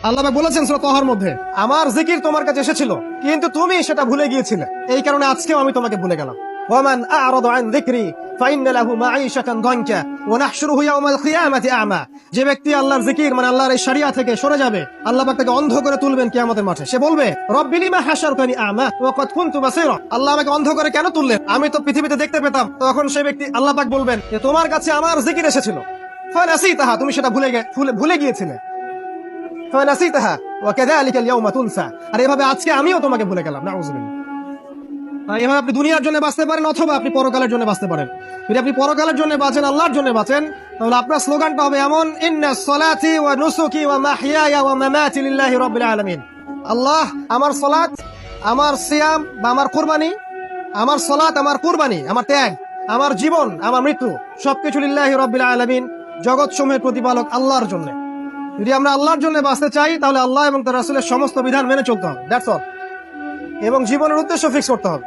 আল্লাহ পাক বলেছেন সূরা তাহার মধ্যে, আমার জিকির তোমার কাছে এসেছিল কিন্তু তুমি সেটা ভুলে গিয়েছিলে, এই কারণে আজকেও আমি তোমাকে ভুলে গেলাম। ওয়ামান আ'রাদা আন যিকরি ফাইন্না লাহু মাঈশাতান দানকা ওয়া নাহশুরুহু ইয়াওমাল কিয়ামাতি আ'মা। যে ব্যক্তি আল্লাহর জিকির মানে আল্লাহর এই শরিয়া থেকে সরে যাবে, আল্লাহ পাক তাকে অন্ধ করে তুলবেন কিয়ামতের মাঠে। সে বলবে, রব্বি লিমা হাশারতানি আ'মা ওয়া কাদ কুনতু বাসীরা। আল্লাহ আমাকে অন্ধ করে কেন তুললেন, আমি তো পৃথিবীতে দেখতে পেতাম। তখন সেই ব্যক্তি আল্লাহ পাক বলবেন যে তোমার কাছে আমার জিকির এসেছিল, ফানাসিতাহা, তুমি সেটা ভুলে গিয়েছিলে। ফানাসিতাহা ওয়া কাযালিকা আল-ইয়াওমা তুনসা। আর এভাবে আজকে আমিও তোমাকে ভুলে গেলাম। নাউযুবিল্লাহ। এভাবে আপনি দুনিয়ার জন্য বাঁচতে পারেন অথবা আপনি পরকালের জন্য বাঁচতে পারেন। যদি আপনি পরকালের জন্য বাঁচেন, আল্লাহর জন্য বাঁচেন, তাহলে আপনার স্লোগানটা হবে এমন, ইন্নাস সালাতি ওয়া নুসুকি ওয়া মাহইয়ায়া ওয়া মামাতি লিল্লাহি রাব্বিল আলামিন। আল্লাহ, আমার সালাত, আমার সিয়াম বা আমার কুরবানি, আমার সালাত, আমার কুরবানি, আমার ত্যাগ, আমার জীবন, আমার মৃত্যু সবকিছু লিল্লাহি রাব্বিল আলামিন, জগৎ সমূহের প্রতিপালক আল্লাহর জন্য। যদি আমরা আল্লাহর জন্য বাঁচতে চাই তাহলে আল্লাহ এবং তার রাসূলের সমস্ত বিধান মেনে চলতে হবে, দ্যাটস অল। এবং জীবনের উদ্দেশ্য ফিক্স করতে হবে।